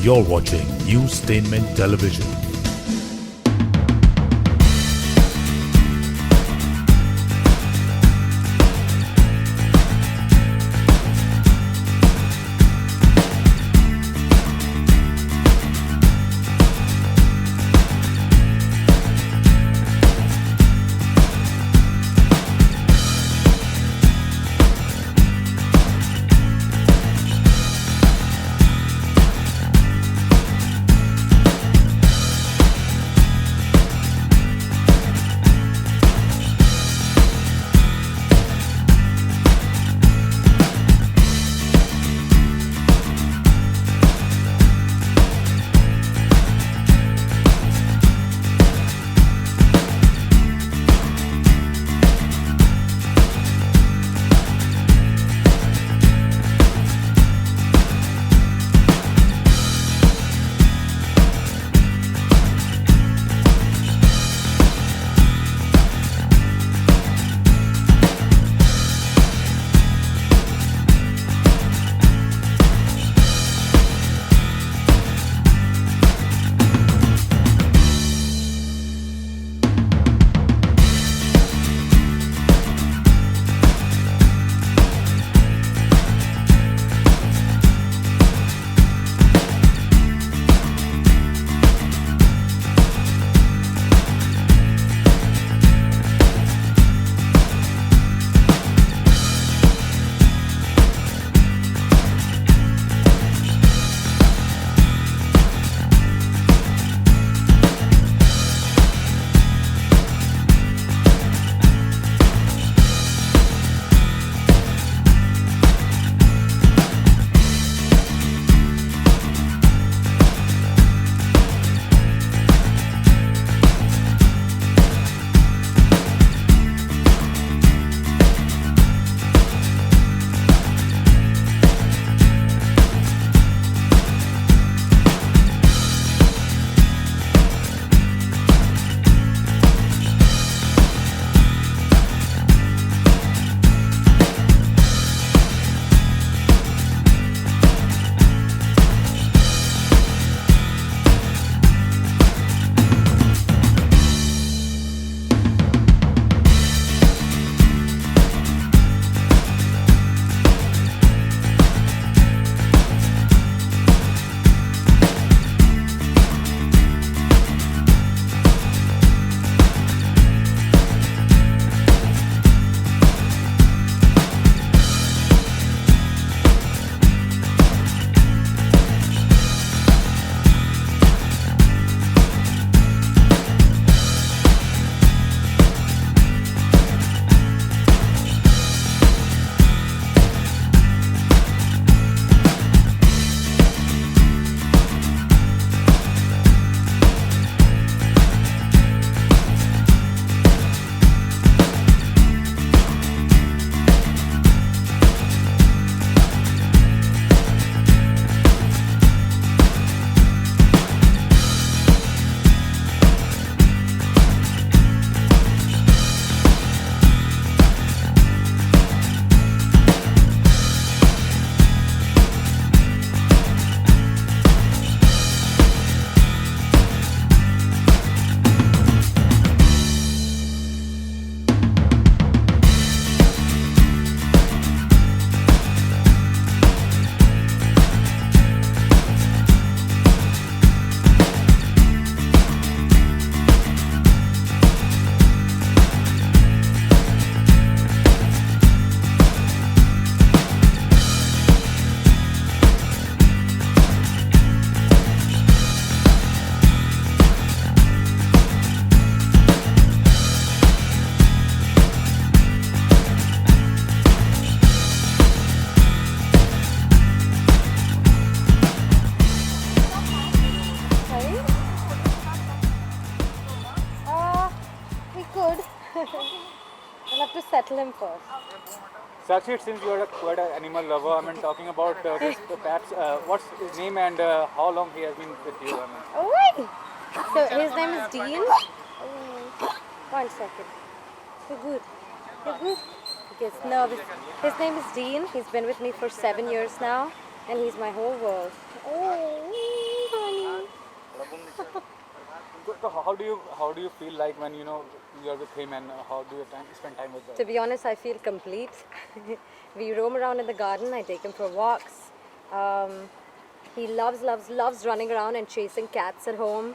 You're watching Newstainment Television. We'll have to settle him first. Sakshi, since you are quite an animal lover, I mean, talking about this Paps, what's his name and how long he has been with you? I mean. Oh, so his name is Dean. Oh, 1 second. You're good. You're good. He gets nervous. His name is Dean. He's been with me for 7 years now, and he's my whole world. Oh. how do you feel like when you're with him, and how do you spend time with To him? be honest, I feel complete. We roam around in the garden. I take him for walks. He loves running around and chasing cats at home.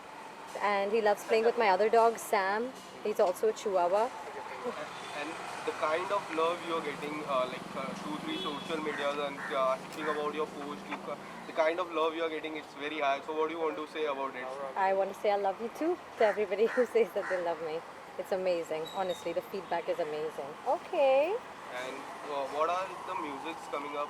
And he loves playing with my other dog, Sam. He's also a Chihuahua. And the kind of love you're getting, through social medias and thinking about your post, the kind of love you're getting, it's very high. So what do you want to say about it? I want to say I love you too to everybody who says that they love me. It's amazing. Honestly, the feedback is amazing. Okay. And what are the musics coming up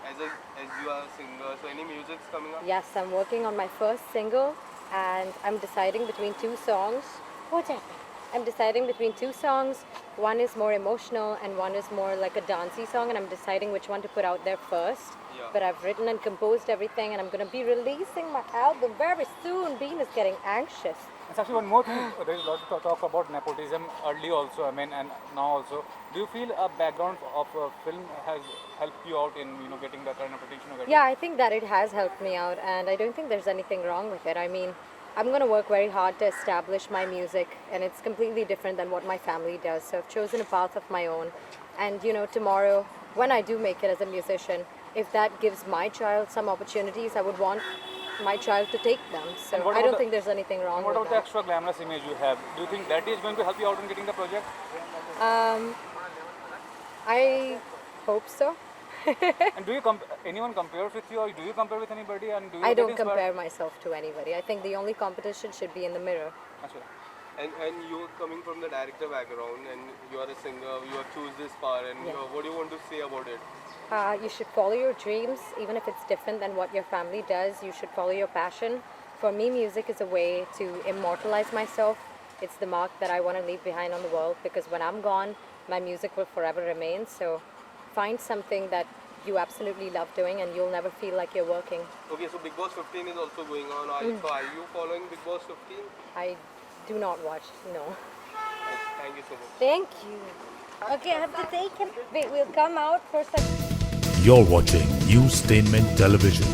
as you are a singer? So any musics coming up? Yes, I'm working on my first single and I'm deciding between two songs. What's happening? I'm deciding between two songs. One is more emotional and one is more like a dancey song, and I'm deciding which one to put out there first. Yeah. But I've written and composed everything and I'm going to be releasing my album very soon. Bean is getting anxious. It's actually one more thing. There is a lot to talk about nepotism early also. I mean, and now also. Do you feel a background of film has helped you out in getting that kind of attention? Or Yeah, I think that it has helped me out, and I don't think there's anything wrong with it. I mean, I'm going to work very hard to establish my music, and it's completely different than what my family does. So I've chosen a path of my own. And tomorrow, when I do make it as a musician, if that gives my child some opportunities, I would want my child to take them. So And what I about don't the- think there's anything wrong What with about the that. extra glamorous image you have? Do you think that is going to help you out in getting the project? I hope so. And do you anyone compares with you, or do you compare with anybody? And do you I get don't inspired? compare myself to anybody. I think the only competition should be in the mirror. Achha. And you're coming from the director background, and you are a singer. You have choose this part, and Yeah. what do you want to say about it? You should follow your dreams, even if it's different than what your family does. You should follow your passion. For me, music is a way to immortalize myself. It's the mark that I want to leave behind on the world, because when I'm gone, my music will forever remain. So find something that you absolutely love doing and you'll never feel like you're working. Okay, so Big Boss 15 is also going on. So are you following Big Boss 15? I do not watch, no. Thank you so much. Thank you. Okay, I have to take him. Wait, we'll come out for some. You're watching Newstainment Television.